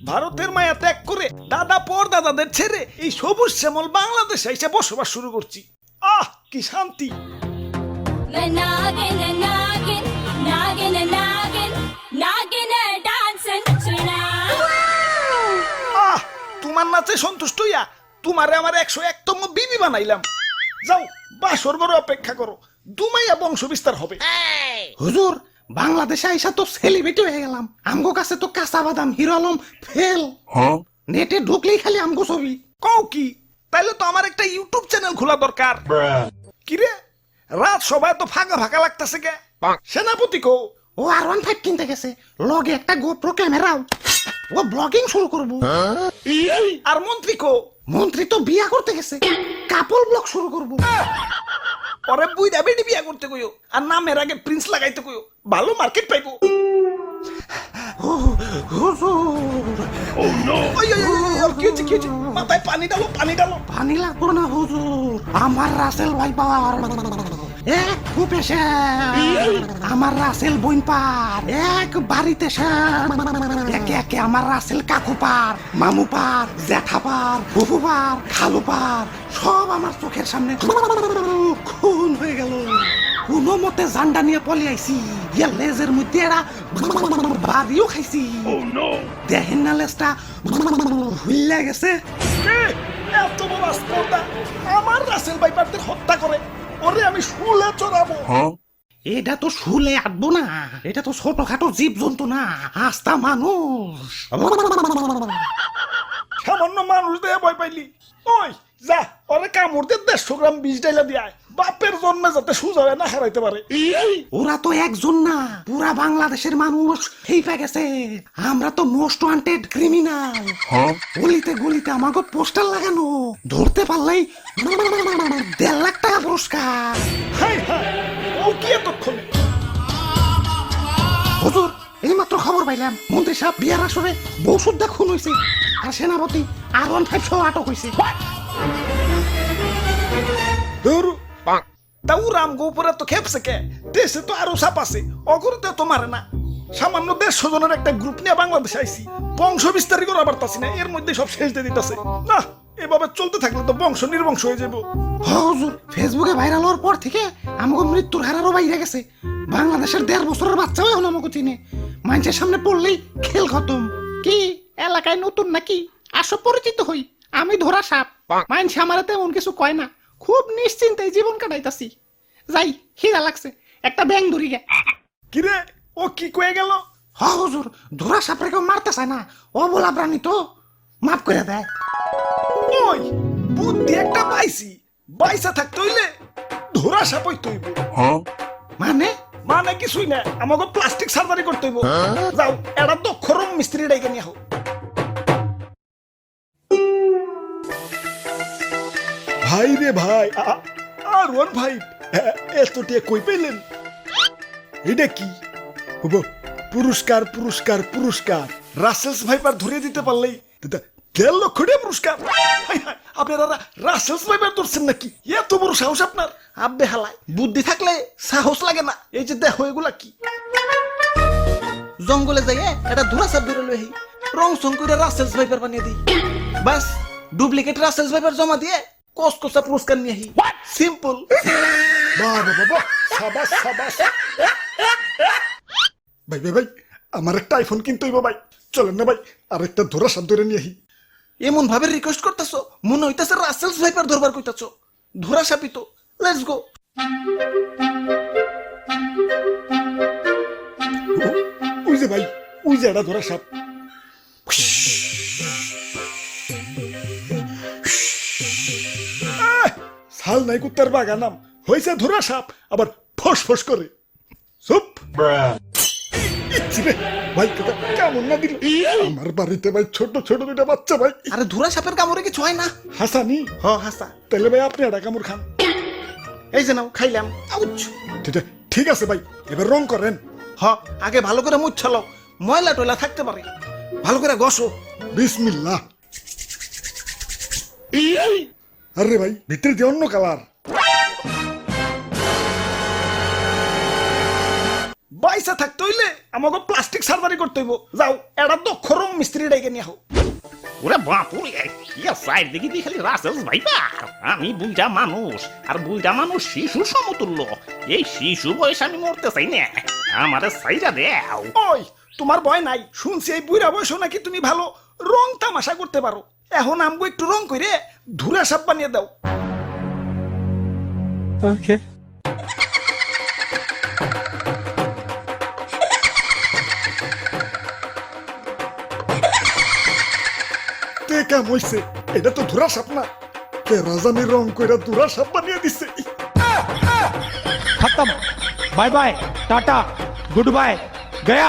ভারতের মায়া ত্যাগ করে দাদা পর দাদাদের ছেড়ে এই সবুজ শ্যামল বাংলাদেশে এসে বসবাস শুরু করছি। কি শান্তি। তোমার নাচে সন্তুষ্ট হইয়া তোমারে আমার 101তম বিবি বানাইলাম। যাও বাসর ঘরে অপেক্ষা করো, দুমাইয়া বংশ বিস্তার হবে। হুজুর, বাংলাদেশে আইসা তো সেলিব্রিটি হয়ে গেলাম। আমগো কাছে তো কাঁচা বাদাম হিরো আলম ফেল। নেটে ঢুকলেই খালি আমগো ছবি। কও কি? তাইলে তো আমার একটা ইউটিউব চ্যানেল খোলা দরকার। কিরে রাত সবাই তো ফাঁকা ফাঁকা লাগতেছে কে? সেনাপতি কো? ও R15 কিনতে গেছে, লগে একটা গোপ্রো ক্যামেরাও। ও ব্লগিং শুরু করবো। আর মন্ত্রী কো? মন্ত্রী তো বিয়া করতে গেছে, কাপল ব্লগ শুরু করবো। পরে বুইড়া বেডি বিয়া করতে কইও, আর নামের আগে প্রিন্স লাগাইতে কইও, ভালো মার্কেট পাইবো। মাথায় পানি ডালো, পানি ডালো। পানি লাগবো না হুজুর, আমার রাসেল ভাই পাওয়ার এক খুপে আমার রাসেল বইন পার এক বাড়িতে একে একে আমার রাসেল কাকু পার, মামু পার, জ্যাঠা পার, ফুফু পার, খালু পার, সব আমার চোখের সামনে খুন হয়ে গেল। কোনো মতে জান্ডা নিয়ে পলি আইছি, লেজের মধ্যে এরা বাড়িও খাইছি। দেখেন না লেজটা হুইল্লা গেছে। এত বড় স্পর্ধা আমার রাসেল ভাইপারদের হত্যা করে, ওরে আমি শুলে চড়াবো। এটা তো শুলে আটবো না, এটা তো ছোটখাটো জীব জন্তু না, আস্তা মানুষ। সামান্য মানুষ দেয়া ভয় পাইলি? ওই যা, ওরে কামড় দিয়ে 150 গ্রাম বিষ ডাইলা দিয়ায়, বাপের জন্মে যাতে সুজা না হারাইতে পারে। ওরা তো একজন না, পুরা বাংলাদেশের মানুষ হেইপা গেছে। আমরা তো মোস্ট ওয়ান্টেড ক্রিমিনাল। গলিতে গলিতে আমাকে পোস্টার লাগানো, ধরতে পারলেই 1.5 লাখ টাকা পুরস্কার। ও কি এতক্ষণে? হুজুর, এইমাত্র খবর পাইলাম মন্ত্রী সাহেব বিয়ার আসরে বউ সুদ্ধা খুন হয়েছে, আর সেনাপতি R15 সহ আটক হয়েছে। তাও রামগো উপরে তো খেপছে কে? দেশে তো আরো সাপ আছে, অগরতে তো মারে না। সামান্য 150 জনের একটা গ্রুপ নিয়ে বাংলাদেশে আইছি, বংশ বিস্তারই করা পারতাছি না, এর মধ্যে সব শেষ দিয়ে দিতেছে। না, এভাবে চলতে থাকলে তো বংশ নির্বংশ হয়ে যাবো। হুজুর, ফেসবুকে ভাইরাল হওয়ার পর থেকে আমাকে মৃত্যুর হারারও বাইরে গেছে। বাংলাদেশের 1.5 বছরের বাচ্চাও এখন আমাকে চিনে, মানুষের সামনে পড়লেই খেল খতম। কি এলাকায় নতুন নাকি? আসো পরিচিত হই, আমি ধরা সাপ। মানুষ আমার তেমন কিছু কয় না, খুব নিশ্চিন্তে জীবন কাটাইতাছি। যাই, খিদা লাগছে, একটা ব্যাং ধরি গে। কিরে ও কি কয়ে গেল? হুজুর, ধরা সাপরে কেউ মারতে চায় না, ও বলা প্রাণী তো মাফ করে দেয়। ওই বুদ্ধি একটা পাইছি, বাইসা থাকতে হইলে ধরা সাপ হইতে হইব। মানে মানে কিছুই না, আমাকে প্লাস্টিক সার্জারি করতে হইব। যাও, এটা দক্ষ রুম মিস্ত্রি ডাইকে নিয়ে আও। ভাই রে ভাই, R15 এতটিয়া কই পেলেন? এটা কি? পুরস্কার পুরস্কার পুরস্কার, রাসেলস ভাইপার ধরে দিতে পারলেই 1.5 লক্ষ টাকা পুরস্কার। আপনারা রাসেলস ভাইপার ধরছেন নাকি? এত বড় সাহস আপনার? আব্বে হালায়, বুদ্ধি থাকলে সাহস লাগে না। এই যে দেখো এগুলা কি? জঙ্গলে যাইয়ে এটা ধরা সাপ ধরে লই, রং সং করে রাসেলস ভাইপার বানিয়ে দিই। বাস ডুপ্লিকেট রাসেলস ভাইপার জমা দিয়ে কসকসা পুরস্কার নিয়ে আহি। সিম্পল। বাবা বাবা, সাবাস সাবাস। ভাই ভাই ভাই, আমার একটা আইফোন কিনতে হইব ভাই, চলেন না ভাই আরেকটা ধরা সাপ ধরে নিয়ে আহি। এমন ভাবে রিকোয়েস্ট করতেছো মনে হইতাছে রাসেলস ভাইপার ধরবার কইতাছো। ধরা সাপই তো, লেটস গো। ওই যে ভাই, ওই যে এটা ধরা সাপ। সাল নাই কুত্তার বাগানাম হয়েছে ধরা সাপ, আবার ফস ফস করে। চুপ ভাই, কেমন না দিল আমার বাড়িতে ভাই, ছোট ছোট দুটা বাচ্চা ভাই। আরে ধরা সাপের কামড়ে কিছু হয় না। হাসানি? হ হাসা। তাহলে ভাই আপনি একটা কামড় খান। এই যে নাও, খাইলাম। আউচ। ঠিক আছে ভাই, এবার রং করেন। হ, আগে ভালো করে মুছালো, ময়লা টয়লা থাকতে পারে, ভালো করে ঘষো। বিসমিল্লাহ। আরে ভাই, ভিতরে দিয়ে অন্য কালার। বাইসা থাকতে হইলে আমাকে প্লাস্টিক সার্জারি করতে হইব যাও এটা দক্ষ রং মিস্ত্রি ডেকে নিয়ে হোক ওরে বাপুরে ইয়া সাইড দেখি দি খালি রাসেলস ভাইবা আমি বুলটা মানুষ আর বুলটা মানুষ শিশু সমতুল্য এই শিশু বয়স আমি মরতে চাই না আমারে সাইরা দেও ওই তোমার ভয় নাই শুনছি এই বুড়া বয়স নাকি তুমি ভালো রং তামাশা করতে পারো এখন আমগো একটু রং করে ধুরা সাপ বানিয়ে দাও তে কাম হইছে এটা তো ধুরা সাপ না কে রাজানি রং কইরা ধুরা সাপ বানিয়ে দিছে खत्म bye bye ta-ta goodbye गया